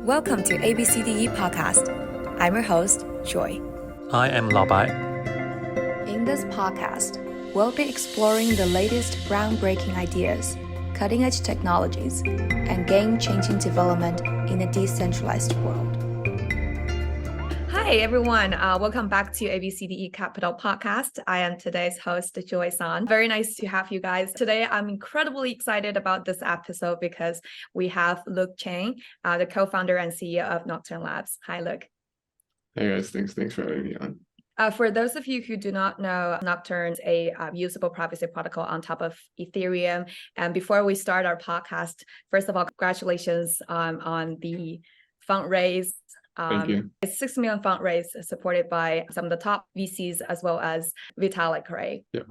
Welcome to ABCDE Podcast. I'm your host, Joy. I am Lao Bai. In this podcast, we'll be exploring the latest groundbreaking ideas, cutting-edge technologies, and game-changing development in a decentralized world. Hi, everyone. Welcome back to ABCDE Capital Podcast. I am today's host, Joy San. Very nice to have you guys. Today, I'm incredibly excited about this episode because we have Luke Tchang, the co-founder and CEO of Nocturne Labs. Hi, Luke. Hey, guys. Thanks for having me on. For those of you who do not know, Nocturne is a usable privacy protocol on top of Ethereum. And before we start our podcast, first of all, congratulations on the fundraise. Thank you. It's 6 million fundraise supported by some of the top VCs as well as Vitalik, right? Yeah.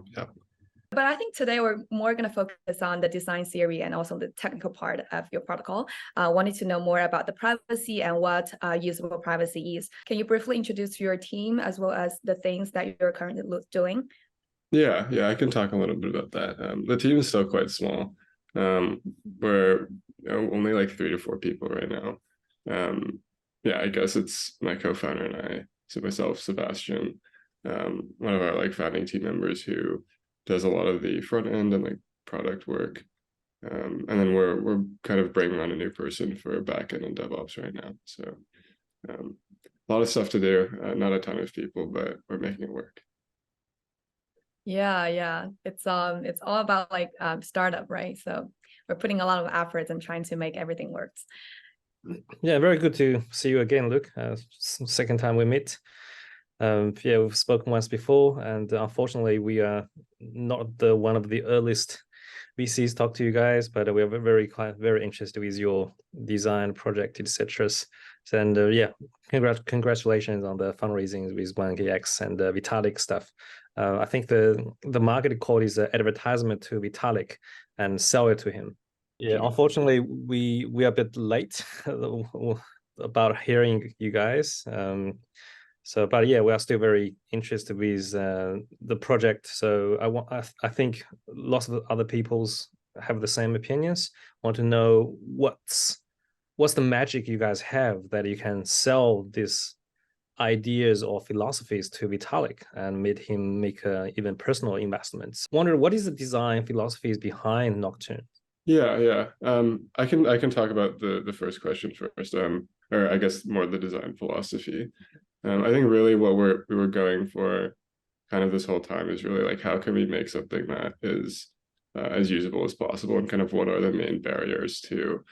But I think today we're more going to focus on the design theory and also the technical part of your protocol. Wanted to know more about the privacy and what usable privacy is. Can you briefly introduce your team as well as the things that you're currently doing? Yeah, I can talk a little bit about that. The team is still quite small. We're only like 3 to 4 people right now. I guess it's my co-founder and I, so myself, Sebastian, one of our founding team members who does a lot of the front end and product work. And then we're kind of bringing on a new person for back end and DevOps right now. So a lot of stuff to do, not a ton of people, but we're making it work. Yeah. It's all about startup, right? So we're putting a lot of efforts and trying to make everything work. Yeah, very good to see you again, Luke. Second time we meet. We've spoken once before, and unfortunately, we are not one of the earliest VCs talk to you guys, but we are very interested with your design project, etc. And congratulations on the fundraising with 1KX and Vitalik stuff. I think the market call is advertisement to Vitalik and sell it to him. Yeah, unfortunately, we are a bit late about hearing you guys. But we are still very interested with the project. So I think lots of other people's have the same opinions. Want to know what's the magic you guys have that you can sell these ideas or philosophies to Vitalik and made him make even personal investments. Wonder what is the design philosophies behind Nocturne? Yeah. I can talk about the first question first. Or I guess more the design philosophy. I think really what we were going for kind of this whole time is really how can we make something that is as usable as possible, and kind of what are the main barriers to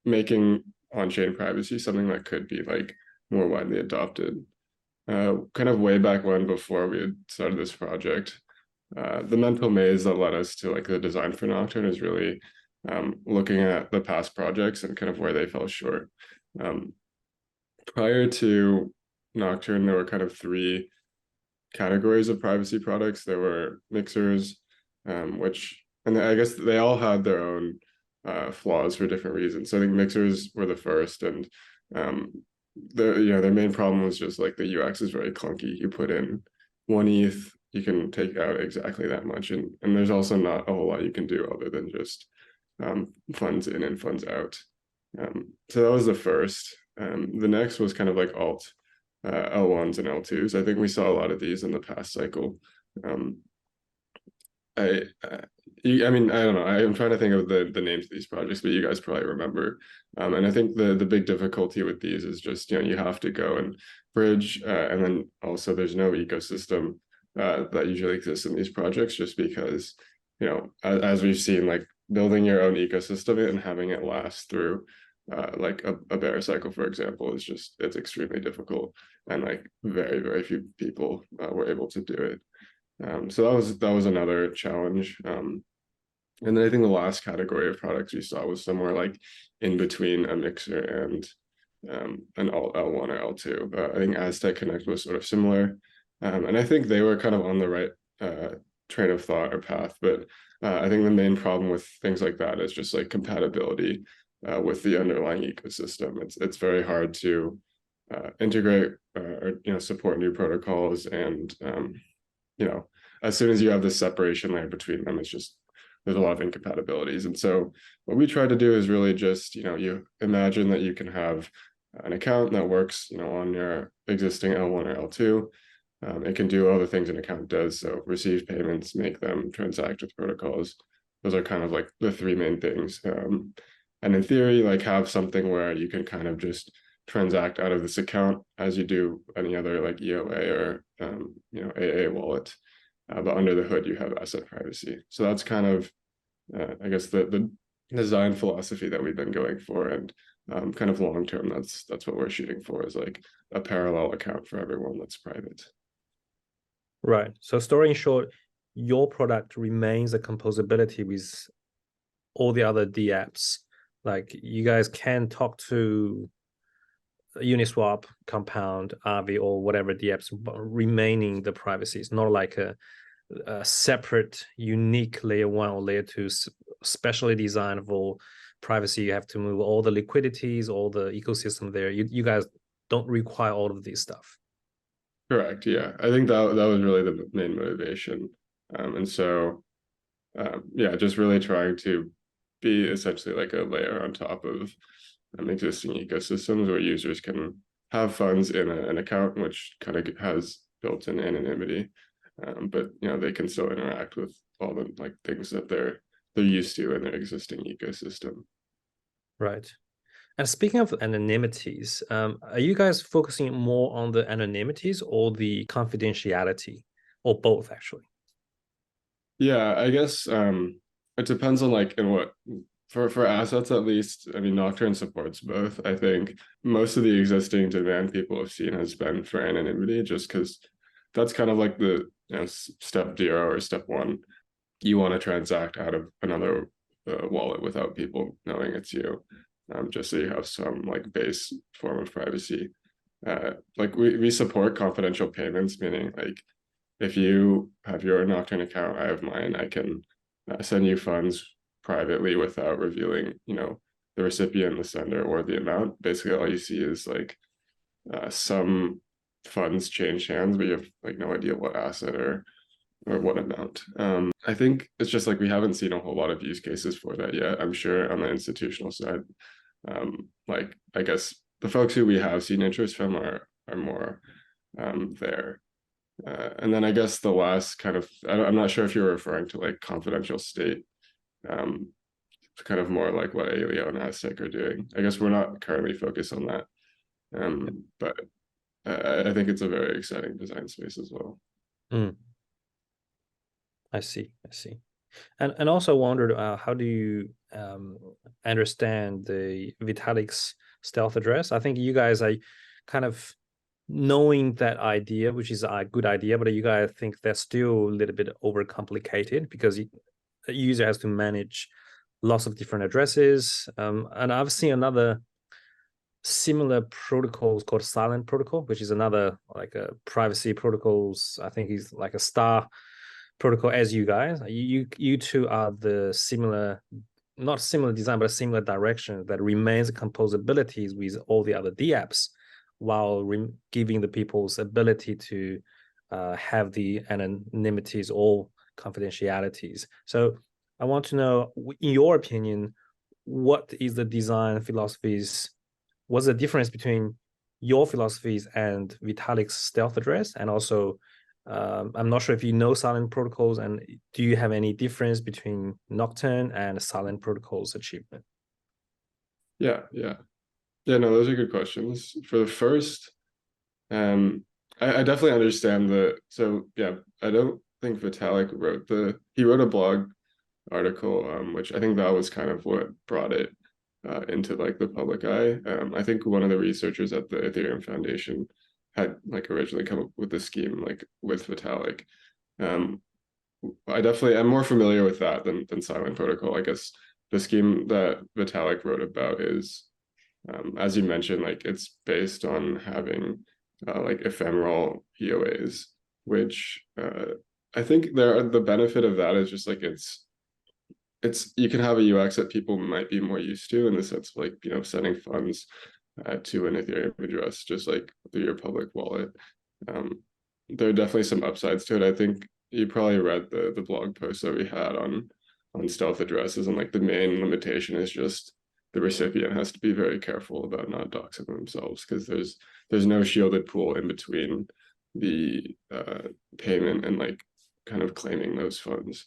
making on-chain privacy something that could be more widely adopted. Kind of way back when, before we had started this project, the mental maze that led us to the design for Nocturne is really looking at the past projects and kind of where they fell short. Prior to Nocturne, there were kind of 3 categories of privacy products. There were mixers, and I guess they all had their own flaws for different reasons. So I think mixers were the first, and their main problem was just the UX is very clunky. You put in 1 ETH, you can take out exactly that much, and there's also not a whole lot you can do other than just funds in and funds out. So that was the first. The next was kind of alt L1s and L2s. I think we saw a lot of these in the past cycle. I don't know. I'm trying to think of the names of these projects, but you guys probably remember. And I think the big difficulty with these is just you have to go and bridge, and then also there's no ecosystem that usually exists in these projects, just because as we've seen, building your own ecosystem and having it last through a bear cycle, for example, it's extremely difficult, and very few people were able to do it. So that was another challenge. And then I think the last category of products we saw was somewhere in between a mixer and an L1 or L2. I think Aztec Connect was sort of similar, and I think they were kind of on the right train of thought or path. But I think the main problem with things like that is just compatibility with the underlying ecosystem. It's very hard to integrate or support new protocols, and as soon as you have this separation layer between them, it's just there's a lot of incompatibilities. And so what we try to do is really just, you imagine that you can have an account that works, on your existing L1 or L2. It can do all the things an account does. So receive payments, make them, transact with protocols. Those are kind of like the three main things. And in theory, like have something where you can kind of just transact out of this account as you do any other like EOA or AA wallet. But under the hood, you have asset privacy. So that's kind of, I guess, the design philosophy that we've been going for, and kind of long term, that's what we're shooting for, is like a parallel account for everyone that's private. Right. So story in short, your product remains a composability with all the other dApps. Like you guys can talk to Uniswap, Compound, Aave, or whatever dApps, remaining the privacy. It's not like a separate, unique layer 1 or layer 2 specially designed for privacy. You have to move all the liquidities, all the ecosystem there. You guys don't require all of this stuff. Correct. Yeah, I think that was really the main motivation. And so, just really trying to be essentially like a layer on top of existing ecosystems where users can have funds in an account, which kind of has built-in anonymity, but they can still interact with all the like things that they're used to in their existing ecosystem. Right. And speaking of anonymities, are you guys focusing more on the anonymities or the confidentiality, or both actually? Yeah, I guess it depends on like in what, for assets at least. I mean, Nocturne supports both. I think most of the existing demand people have seen has been for anonymity, just because that's kind of like the step 0 or step 1. You want to transact out of another wallet without people knowing it's you, just so you have some like base form of privacy. Like we support confidential payments, meaning like if you have your Nocturne account, I have mine, I can send you funds privately without revealing, the recipient, the sender, or the amount. Basically, all you see is like some funds change hands, but you have like no idea what asset or what amount. I think it's just like we haven't seen a whole lot of use cases for that yet. I'm sure on the institutional side, like I guess the folks who we have seen interest from are more there. And then I guess the last kind of, I'm not sure if you're referring to like confidential state, kind of more like what Aleo and Aztec are doing. I guess we're not currently focused on that, but I think it's a very exciting design space as well. I see. And also wondered, how do you understand the Vitalik's stealth address? I think you guys are kind of knowing that idea, which is a good idea, but you guys think that's still a little bit overcomplicated because the user has to manage lots of different addresses. And I've seen another similar protocols called Silent Protocol, which is another like a privacy protocols. I think he's like a star protocol as you guys. You two are the similar, not similar design, but a similar direction that remains composabilities with all the other dApps, while giving the people's ability to have the anonymities or confidentialities. So I want to know, in your opinion, what is the design philosophies? What's the difference between your philosophies and Vitalik's stealth address? And also, I'm not sure if you know Silent Protocols, and do you have any difference between Nocturne and Silent Protocols achievement? Yeah, no, those are good questions. For the first, I definitely understand so yeah, I don't think Vitalik he wrote a blog article, which I think that was kind of what brought it into like the public eye. I think one of the researchers at the Ethereum Foundation had like originally come up with the scheme like with Vitalik. I'm more familiar with that than Silent Protocol. I guess the scheme that Vitalik wrote about is, as you mentioned, like it's based on having like ephemeral EOAs, which I think the benefit of that is just like it's you can have a UX that people might be more used to, in the sense of like sending funds to an Ethereum address just like through your public wallet. There are definitely some upsides to it. I think you probably read the blog post that we had on stealth addresses, and like the main limitation is just the recipient has to be very careful about not doxing themselves, because there's no shielded pool in between the payment and like kind of claiming those funds.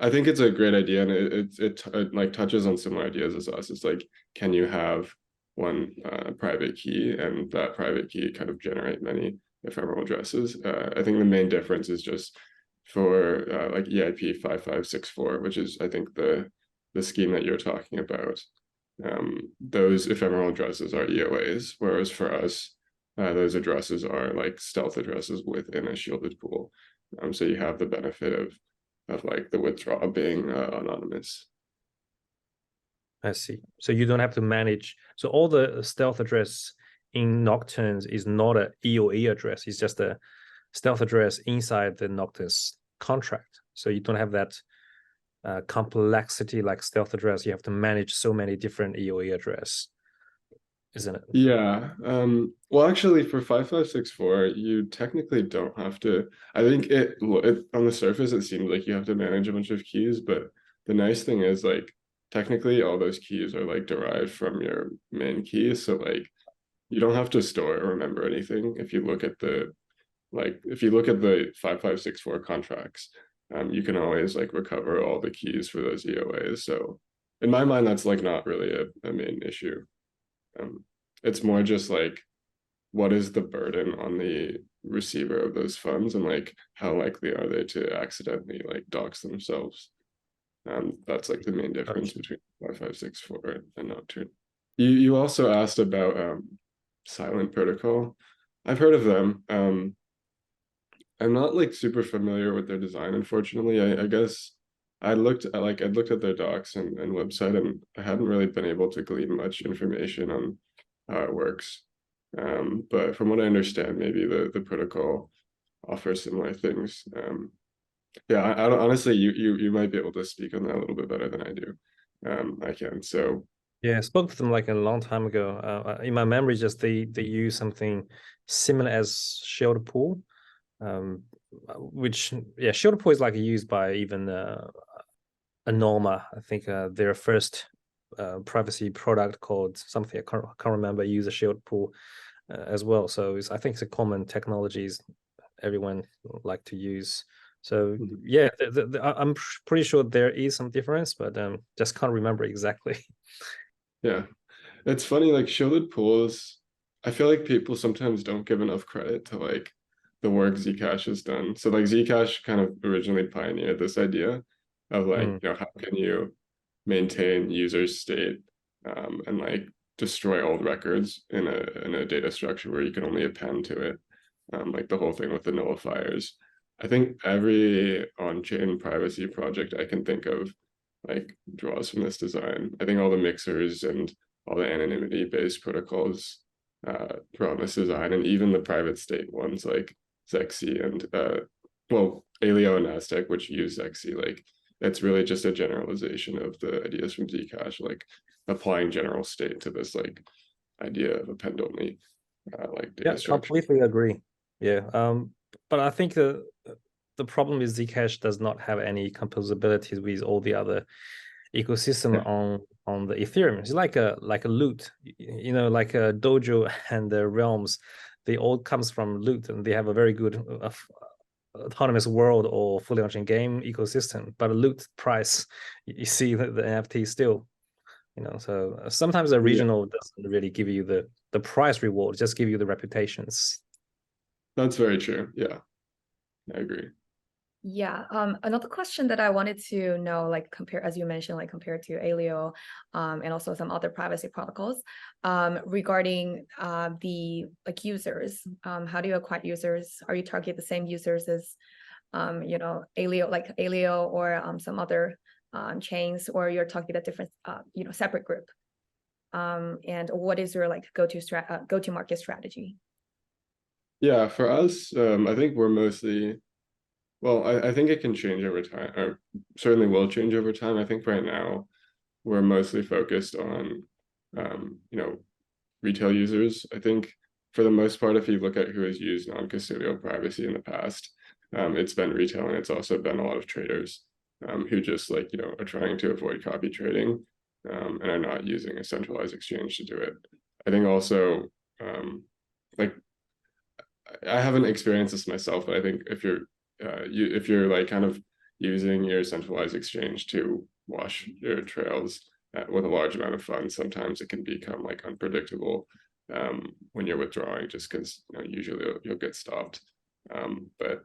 I think it's a great idea, and it like touches on similar ideas as us. It's like, can you have one private key, and that private key kind of generate many ephemeral addresses? I think the main difference is just for like EIP 5564, which is I think the scheme that you're talking about. Those ephemeral addresses are EOAs, whereas for us, those addresses are like stealth addresses within a shielded pool. So you have the benefit of like the withdrawal being anonymous. I see. So you don't have to manage. So all the stealth address in Nocturnes is not a EOA address. It's just a stealth address inside the Nocturnes contract. So you don't have that complexity like stealth address. You have to manage so many different EOA address, isn't it? Yeah. Well, actually, for 5564, you technically don't have to. I think it on the surface it seems like you have to manage a bunch of keys, but the nice thing is like technically all those keys are like derived from your main key, so like you don't have to store or remember anything. If you look at the 5564 contracts, you can always like recover all the keys for those EOAs. So in my mind, that's like not really a main issue. It's more just like, what is the burden on the receiver of those funds, and like how likely are they to accidentally like dox themselves? That's like the main difference between 5564 and Nocturne. You also asked about Silent Protocol. I've heard of them. I'm not like super familiar with their design, unfortunately. I guess I looked at their docs and website, and I hadn't really been able to glean much information on how it works. But from what I understand, maybe the protocol offers similar things. Yeah, I don't, honestly, you might be able to speak on that a little bit better than I do. I can. So yeah, I spoke to them like a long time ago. In my memory, just they use something similar as Shield Pool, which Shield Pool is like used by even Anoma. I think their first privacy product called something I can't remember, use a Shield Pool as well. So I think it's a common technologies everyone like to use. So yeah, I'm pretty sure there is some difference, but just can't remember exactly. Yeah, it's funny, like shielded pools, I feel like people sometimes don't give enough credit to like the work Zcash has done. So like Zcash kind of originally pioneered this idea of like, you know, how can you maintain user state and like destroy old records in a data structure where you can only append to it, like the whole thing with the nullifiers. I think every on-chain privacy project I can think of like draws from this design. I think all the mixers and all the anonymity-based protocols draw on this design, and even the private state ones like Zexi and Aleo and Aztec, which use Zexi, like it's really just a generalization of the ideas from Zcash, like applying general state to this like idea of append only like data structure. Completely agree. Yeah. But I think the problem is Zcash does not have any composability with all the other ecosystem on the Ethereum. It's like a Loot, you know, like a Dojo and the Realms. They all comes from Loot, and they have a very good autonomous world or fully on-chain game ecosystem. But a Loot price, you see the NFT still, you know. So sometimes the regional doesn't really give you the price reward, just give you the reputations. That's very true. Yeah, I agree. Yeah, another question that I wanted to know, like compare, as you mentioned, like compared to Aleo, and also some other privacy protocols, regarding the like users. How do you acquire users? Are you target the same users as, you know, Aleo or some other chains, or you're targeting a different, you know, separate group? And what is your like go-to market strategy? Yeah, for us, I think we're mostly. Well, I think it can change over time, or certainly will change over time. I think right now we're mostly focused on, you know, retail users. I think for the most part, if you look at who has used non-custodial privacy in the past, it's been retail, and it's also been a lot of traders. who just like, are trying to avoid copy trading, and are not using a centralized exchange to do it. I think also, like, I haven't experienced this myself, but I think if you're like kind of using your centralized exchange to wash your trails with a large amount of funds, sometimes it can become like unpredictable when you're withdrawing, just because usually you'll get stopped. But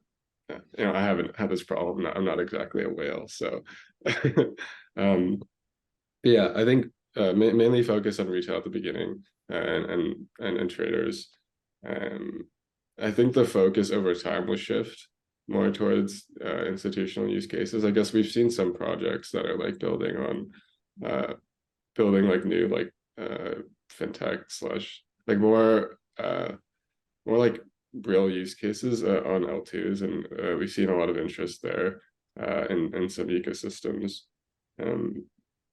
I haven't had this problem. I'm not exactly a whale, so but yeah, I think mainly focus on retail at the beginning, and traders. I think the focus over time will shift more towards institutional use cases. I guess we've seen some projects that are like building like new like fintech slash like more like real use cases on L2s, and we've seen a lot of interest there in some ecosystems.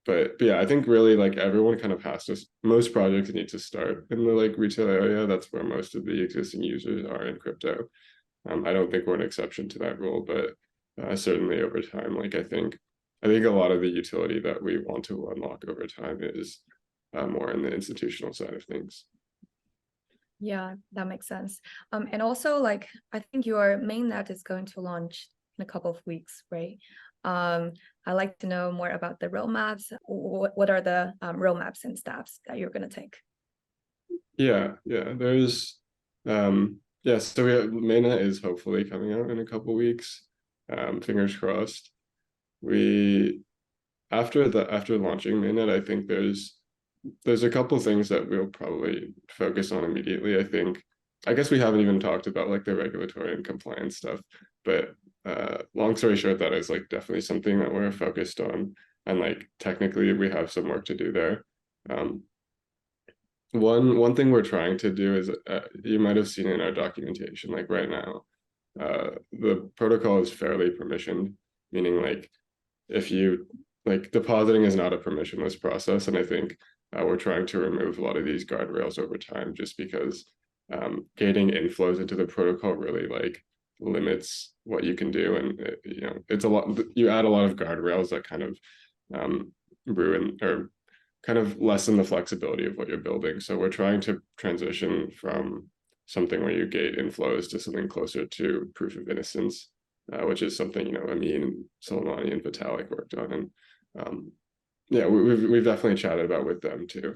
But yeah, I think really like everyone kind of has to, most projects need to start in the like retail area. That's where most of the existing users are in crypto. I don't think we're an exception to that rule, but certainly over time, like I think a lot of the utility that we want to unlock over time is more in the institutional side of things. Yeah, that makes sense. And also, like, I think your mainnet is going to launch in a couple of weeks, right? I'd like to know more about the roadmaps. What are the roadmaps and steps that you're going to take? Yeah, there's yeah, so mainnet is hopefully coming out in a couple weeks. Fingers crossed. After launching mainnet, I think there's a couple things that we'll probably focus on immediately. I guess we haven't even talked about like the regulatory and compliance stuff, but long story short, that is like definitely something that we're focused on, and like technically we have some work to do there. One thing we're trying to do is you might have seen in our documentation, like right now, the protocol is fairly permissioned, meaning like if you like depositing is not a permissionless process, and I think we're trying to remove a lot of these guardrails over time, just because gating inflows into the protocol really like limits what you can do, and it's a lot. You add a lot of guardrails that kind of ruin or kind of lessen the flexibility of what you're building. So we're trying to transition from something where you gate inflows to something closer to proof of innocence, which is something Amin, Soleimani, and Vitalik worked on, and yeah, we've definitely chatted about with them too.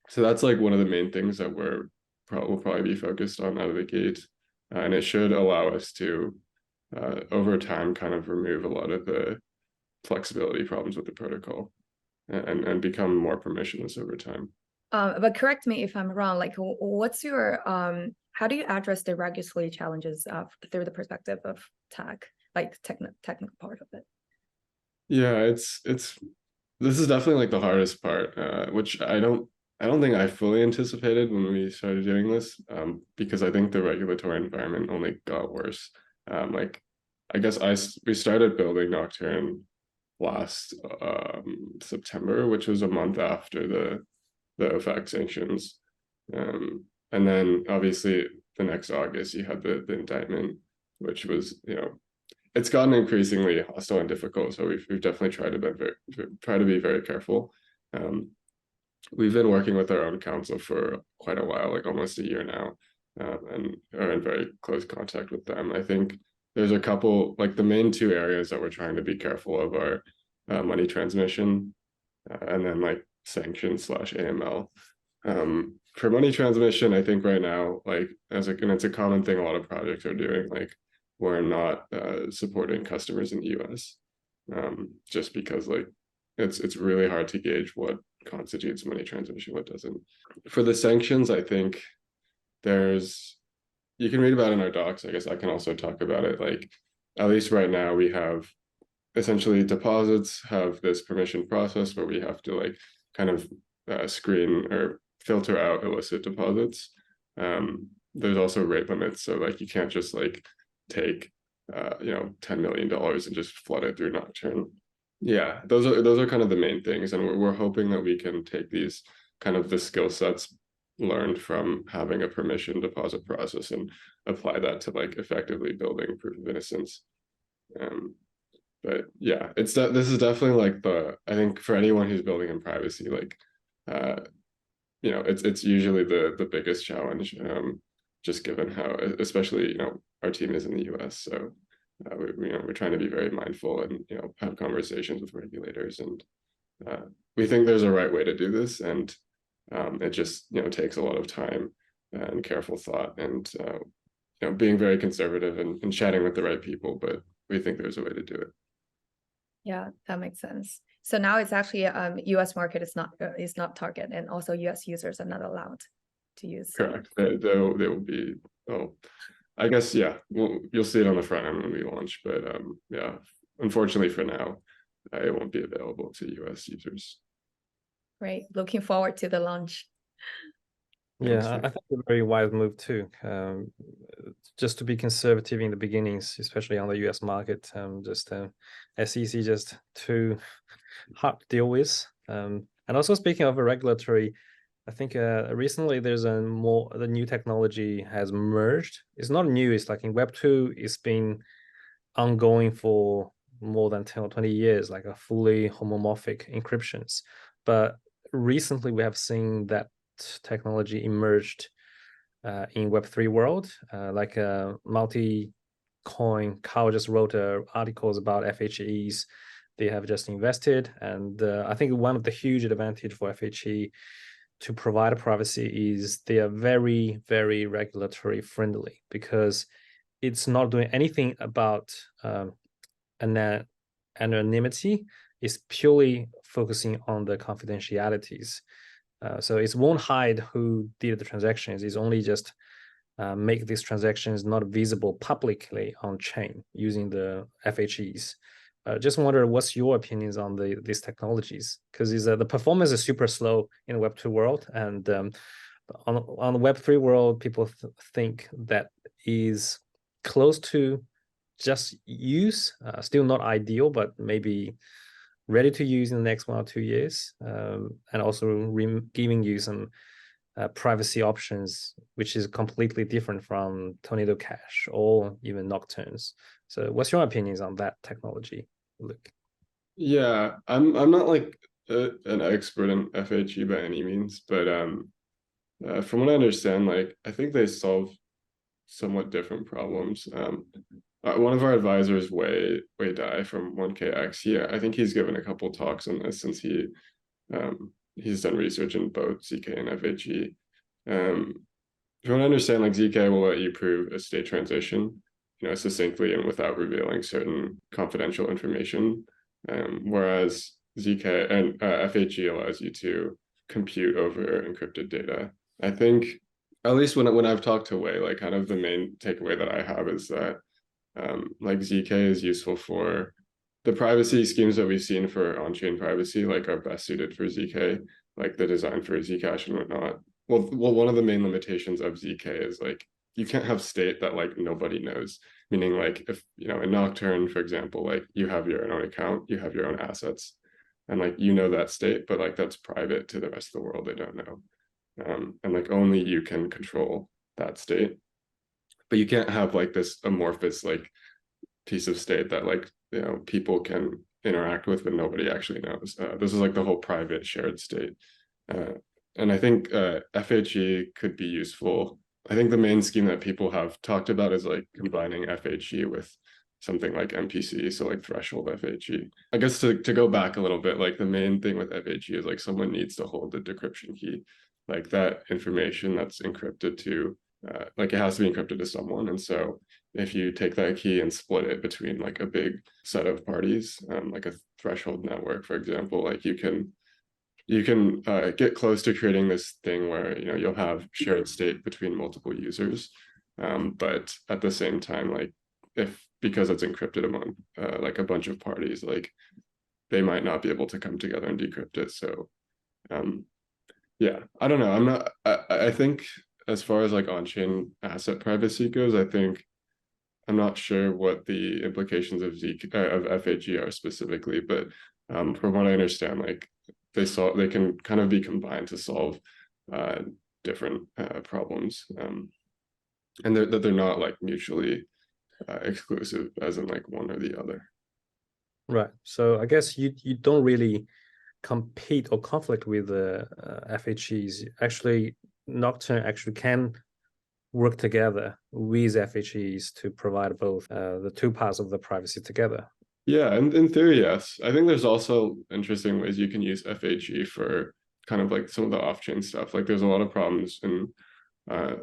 So that's like one of the main things that we'll probably be focused on out of the gate, and it should allow us to over time kind of remove a lot of the flexibility problems with the protocol, and become more permissionless over time. But correct me if I'm wrong, like what's your how do you address the regulatory challenges through the perspective of tech, like technical part of it? Yeah, this is definitely like the hardest part, which I don't think I fully anticipated when we started doing this, because I think the regulatory environment only got worse. Like I guess we started building Nocturne last September, which was a month after the OFAC sanctions, and then obviously the next August you had the indictment, which was it's gotten increasingly hostile and difficult. So we've definitely tried to be very careful. We've been working with our own counsel for quite a while, like almost a year now, and are in very close contact with them. I think there's a couple, like the main two areas that we're trying to be careful of are money transmission, and then like sanctions / AML. For money transmission, I think right now, like and it's a common thing a lot of projects are doing, like we're not supporting customers in the US, just because like it's really hard to gauge what constitutes money transmission, what doesn't. For the sanctions, I think you can read about it in our docs. I guess I can also talk about it. Like at least right now we have essentially deposits have this permission process where we have to like kind of screen or filter out illicit deposits. There's also rate limits, so like you can't just like take $10 million and just flood it through Nocturne. Yeah, those are kind of the main things, and we're hoping that we can take these kind of the skill sets learned from having a permission deposit process and apply that to like effectively building proof of innocence. But yeah, this is definitely like I think for anyone who's building in privacy, like it's usually the biggest challenge, just given how, especially our team is in the US, so we're trying to be very mindful and have conversations with regulators, and we think there's a right way to do this, and it just takes a lot of time and careful thought, and being very conservative and chatting with the right people, but we think there's a way to do it. Yeah, that makes sense. So now it's actually US market is not target, and also US users are not allowed to use. Correct. They will be, well, I guess, yeah, you'll see it on the front end when we launch, but yeah, unfortunately for now, it won't be available to US users. Great. Looking forward to the launch. Yeah, I think it's a very wise move too. Just to be conservative in the beginnings, especially on the US market. SEC just too hard to deal with. And also speaking of a regulatory, I think recently there's the new technology has merged. It's not new. It's like in Web 2, it's been ongoing for more than 10 or 20 years, like a fully homomorphic encryptions. But recently we have seen that technology emerged in Web3 world, like a multi-coin. Carl just wrote articles about FHEs. They have just invested, and I think one of the huge advantage for FHE to provide privacy is they are very, very regulatory friendly, because it's not doing anything about anonymity. It's purely focusing on the confidentialities. So it won't hide who did the transactions. It's only just make these transactions not visible publicly on chain using the FHEs. Just wonder what's your opinions on these technologies, because the performance is super slow in the Web2 world, and on the Web3 world, people think that is close to just use, still not ideal, but maybe ready to use in the next 1 or 2 years, and also giving you some privacy options, which is completely different from Tornado Cash or even Nocturnes. So what's your opinions on that technology, Luke? Yeah, I'm not like an expert in FHE by any means, but from what I understand, like I think they solve somewhat different problems. One of our advisors, Wei Dai from 1KX, I think he's given a couple talks on this, since he's done research in both ZK and FHE. From what I understand, like ZK will let you prove a state transition, succinctly and without revealing certain confidential information, whereas ZK and FHE allows you to compute over encrypted data. I think, at least when I've talked to Wei, like kind of the main takeaway that I have is that like ZK is useful for the privacy schemes that we've seen for on-chain privacy, like are best suited for ZK, like the design for Zcash and whatnot. Well, one of the main limitations of ZK is like you can't have state that like nobody knows. Meaning like if in Nocturne, for example, like you have your own account, you have your own assets, and like that state, but like that's private to the rest of the world. They don't know, and like only you can control that state. But you can't have like this amorphous like piece of state that like people can interact with, but nobody actually knows. This is like the whole private shared state, and I think FHE could be useful. I think the main scheme that people have talked about is like combining FHE with something like MPC, so like threshold FHE. I guess to go back a little bit, like the main thing with FHE is like someone needs to hold the decryption key, like that information that's encrypted to like it has to be encrypted to someone. And so if you take that key and split it between like a big set of parties, like a threshold network, for example, like you can get close to creating this thing where you'll have shared state between multiple users, but at the same time, like because it's encrypted among like a bunch of parties, like they might not be able to come together and decrypt it. So yeah, I don't know. I think as far as like on-chain asset privacy goes, I'm not sure what the implications of FHE are specifically, but from what I understand, like they can kind of be combined to solve different problems, and that they're not like mutually exclusive, as in like one or the other. Right. So I guess you don't really compete or conflict with the FHEs. Actually, Nocturne actually can work together with FHEs to provide both the two parts of the privacy together. Yeah, and in theory, yes. I think there's also interesting ways you can use FHE for kind of like some of the off-chain stuff. Like there's a lot of problems in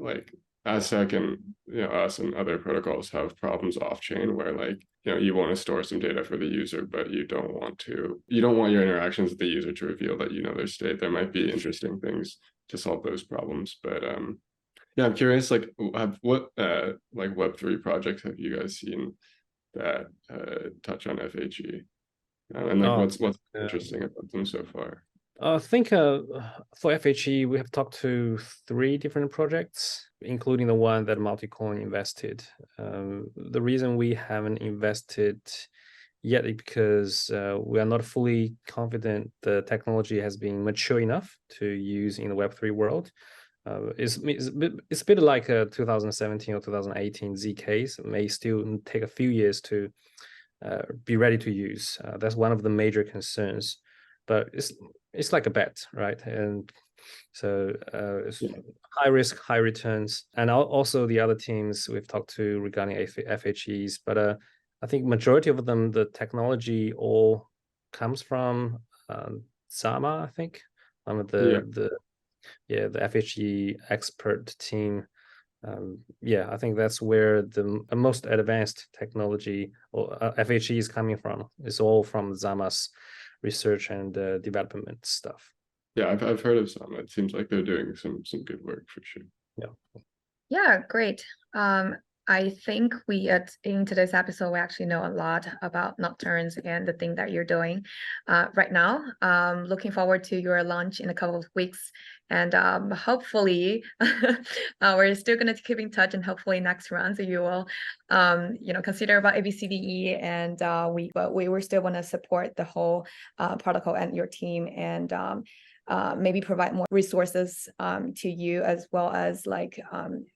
like ASEC and us and other protocols have problems off-chain where like you want to store some data for the user, but you don't want your interactions with the user to reveal that their state. There might be interesting things to solve those problems, but yeah, I'm curious, like what like Web3 projects have you guys seen that touch on FHE? And like what's interesting about them so far? I think for FHE, we have talked to 3 different projects, including the one that Multicoin invested. The reason we haven't invested yet is because we are not fully confident the technology has been mature enough to use in the Web3 world. It's a bit like 2017 or 2018 ZKs. It may still take a few years to be ready to use. That's one of the major concerns, but it's like a bet, right? And so it's high risk, high returns. And also the other teams we've talked to regarding FHEs, but I think majority of them, the technology all comes from Zama, I think, one of the FHE expert team. I think that's where the most advanced technology or FHE is coming from. It's all from Zama's research and development stuff. Yeah, I've heard of Zama. It seems like they're doing some good work for sure. Yeah, great. I think in today's episode, we actually know a lot about Nocturnes and the thing that you're doing right now. Looking forward to your launch in a couple of weeks. And hopefully, we're still going to keep in touch, and hopefully next round, so you will, consider about ABCDE, and we will still want to support the whole protocol and your team, and maybe provide more resources to you, as well as like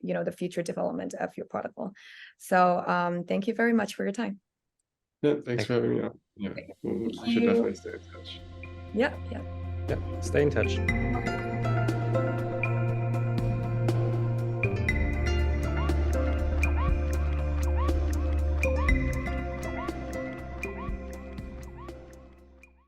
the future development of your protocol. So thank you very much for your time. Yeah, thanks for having me on. Yeah, we should definitely stay in touch. Yeah. Stay in touch.